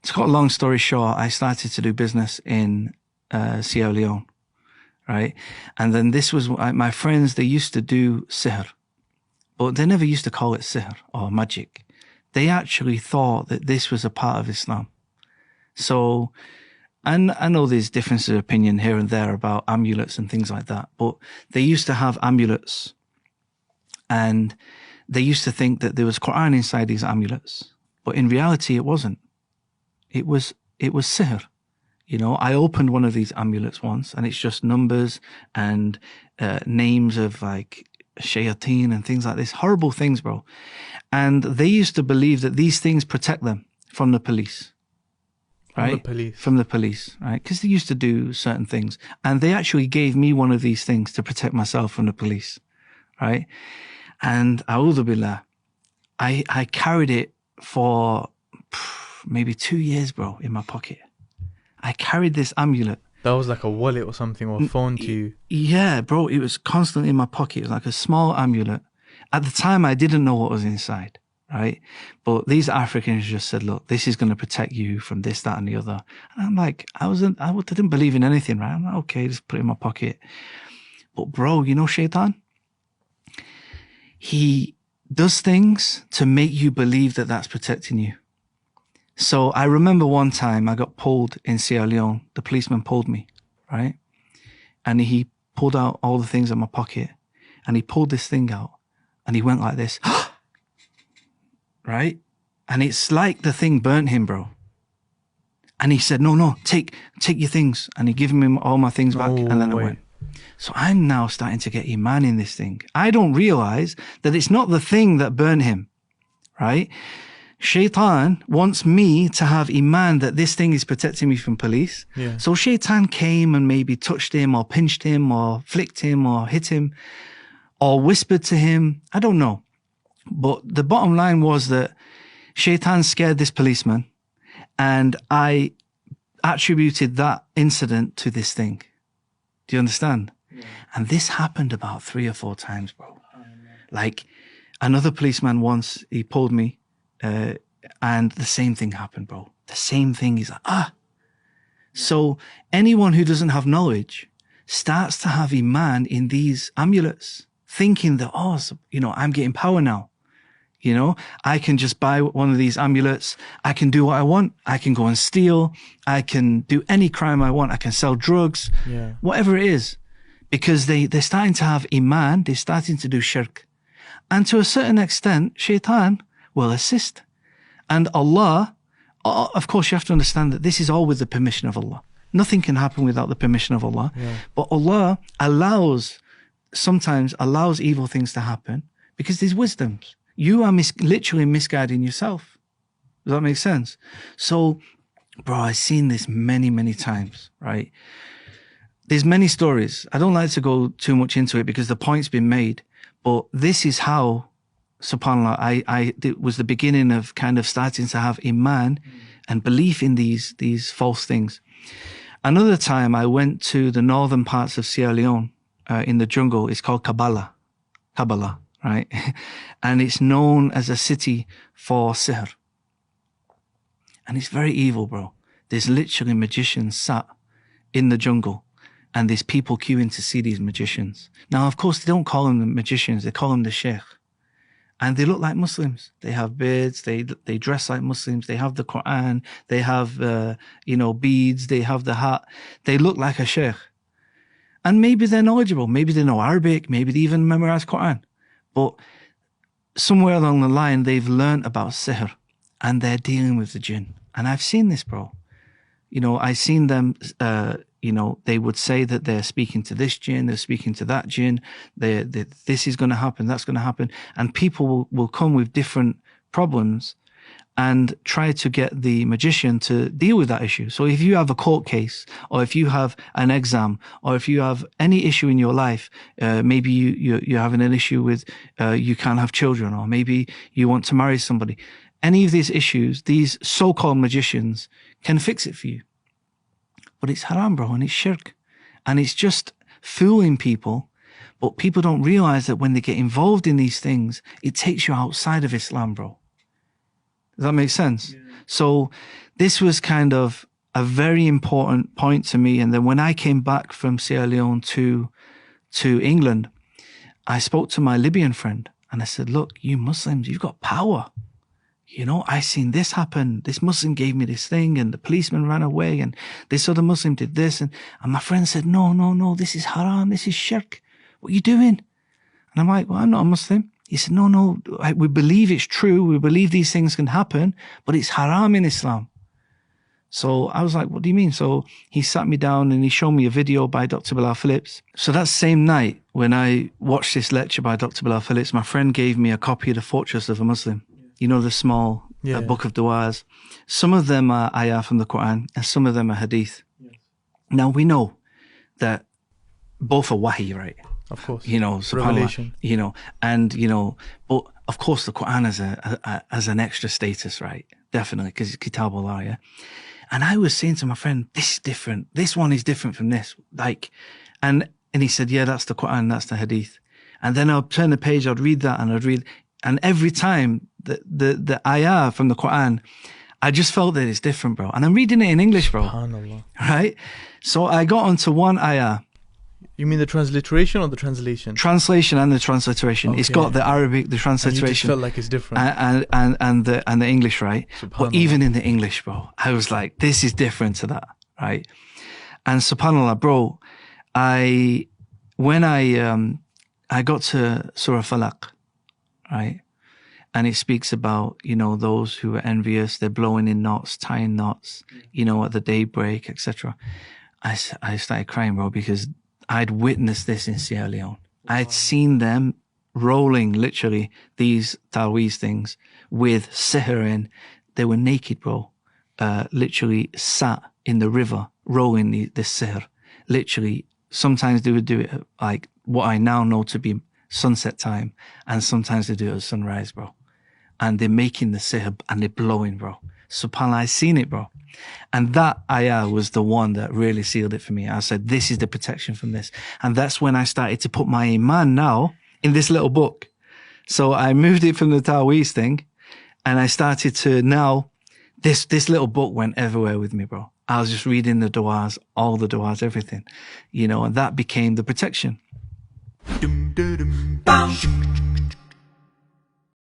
to cut a long story short, I started to do business in Sierra Leone, right? And then this was my friends, they used to do sihr, but they never used to call it sihr or magic. They actually thought that this was a part of Islam. So, and I know there's differences of opinion here and there about amulets and things like that, but they used to have amulets and they used to think that there was Quran inside these amulets, but in reality it wasn't. It was sihr. You know, I opened one of these amulets once and it's just numbers and names of like shayateen and things like this, horrible things, bro. And they used to believe that these things protect them from the police. Right? From the police, right? Because they used to do certain things. And they actually gave me one of these things to protect myself from the police, right? And a'udhu billah, I carried it for maybe 2 years, bro, in my pocket. I carried this amulet. That was like a wallet or something, or a phone to you. Yeah, bro, it was constantly in my pocket. It was like a small amulet. At the time, I didn't know what was inside. Right. But these Africans just said, look, this is going to protect you from this, that, and the other. And I'm like, I didn't believe in anything, right? I'm like, okay, just put it in my pocket. But bro, you know, Shaitan, he does things to make you believe that that's protecting you. So I remember one time I got pulled in Sierra Leone. The policeman pulled me, right? And he pulled out all the things in my pocket and he pulled this thing out and he went like this. Right? And it's like the thing burnt him, bro. And he said, no, take your things. And he gave me all my things back. And then I went. So I'm now starting to get iman in this thing. I don't realize that it's not the thing that burned him, right? Shaitan wants me to have iman that this thing is protecting me from police. Yeah. So Shaitan came and maybe touched him or pinched him or flicked him or hit him or whispered to him. I don't know. But the bottom line was that Shaitan scared this policeman and I attributed that incident to this thing. Do you understand? Yeah. And this happened about 3 or 4 times, bro. Like another policeman once, he pulled me and the same thing happened, bro. The same thing. He's like, So anyone who doesn't have knowledge starts to have iman in these amulets, thinking that, I'm getting power now. You know, I can just buy one of these amulets. I can do what I want. I can go and steal. I can do any crime I want. I can sell drugs, whatever it is, because they're starting to have iman. They're starting to do shirk. And to a certain extent, Shaitan will assist. And Allah, of course, you have to understand that this is all with the permission of Allah. Nothing can happen without the permission of Allah. Yeah. But Allah sometimes allows evil things to happen because there's wisdoms. You are literally misguiding yourself. Does that make sense? So, bro, I've seen this many, many times, right? There's many stories. I don't like to go too much into it because the point's been made. But this is how, subhanAllah, it was the beginning of kind of starting to have iman and belief in these false things. Another time I went to the northern parts of Sierra Leone in the jungle. It's called Kabbalah, right? And it's known as a city for sihr. And it's very evil, bro. There's literally magicians sat in the jungle and there's people queuing to see these magicians. Now, of course, they don't call them the magicians. They call them the sheikh. And they look like Muslims. They have beards. They dress like Muslims. They have the Quran. They have, beads. They have the hat. They look like a sheikh. And maybe they're knowledgeable. Maybe they know Arabic. Maybe they even memorize Quran. But somewhere along the line, they've learned about sihr and they're dealing with the jinn. And I've seen this, bro. I've seen them, they would say that they're speaking to this jinn, they're speaking to that jinn, this is going to happen, that's going to happen. And people will come with different problems and try to get the magician to deal with that issue. So if you have a court case, or if you have an exam, or if you have any issue in your life, maybe you're having an issue with you can't have children, or maybe you want to marry somebody. Any of these issues, these so-called magicians can fix it for you. But it's haram, bro, and it's shirk. And it's just fooling people. But people don't realize that when they get involved in these things, it takes you outside of Islam, bro. Does that make sense? Yeah. So this was kind of a very important point to me. And then when I came back from Sierra Leone to England, I spoke to my Libyan friend and I said, look, you Muslims, you've got power. You know, I seen this happen. This Muslim gave me this thing and the policeman ran away and this other Muslim did this. And my friend said, no, this is haram. This is shirk. What are you doing? And I'm like, well, I'm not a Muslim. He said, no, we believe it's true. We believe these things can happen, but it's haram in Islam. So I was like, what do you mean? So he sat me down and he showed me a video by Dr. Bilal Phillips. So that same night, when I watched this lecture by Dr. Bilal Phillips, my friend gave me a copy of The Fortress of a Muslim. You know, the small book of du'as. Some of them are ayah from the Quran and some of them are hadith. Yes. Now we know that both are wahi, right? Of course. You know, revelation. You know, and, you know, but of course the Quran has an extra status, right? Definitely, because it's Kitab Allah, yeah? And I was saying to my friend, this is different. This one is different from this. Like, and he said, yeah, that's the Quran, that's the Hadith. And then I'd turn the page, I'd read that and and every time the ayah from the Quran, I just felt that it's different, bro. And I'm reading it in English, bro. SubhanAllah. Right? So I got onto one ayah. You mean the transliteration or the translation? Translation and the transliteration. Okay. It's got the Arabic, the transliteration. And you just felt like it's different. And the English, right? But even in the English, bro, I was like, this is different to that, right? And subhanAllah, bro, when I got to Surah Falaq, right? And it speaks about, you know, those who are envious, they're blowing in knots, tying knots, you know, at the daybreak, etc. I started crying, bro, because I'd witnessed this in Sierra Leone. I'd seen them rolling, literally, these taweez things with sihr in. They were naked, bro, literally sat in the river, rolling this sihr. Literally, sometimes they would do it at, like, what I now know to be sunset time, and sometimes they do it at sunrise, bro. And they're making the sihr, and they're blowing, bro. SubhanAllah, I seen it, bro. And that ayah was the one that really sealed it for me. I said, this is the protection from this. And that's when I started to put my iman now in this little book. So I moved it from the Taweez thing and I started to now, this little book went everywhere with me, bro. I was just reading the du'as, all the du'as, everything, you know, and that became the protection.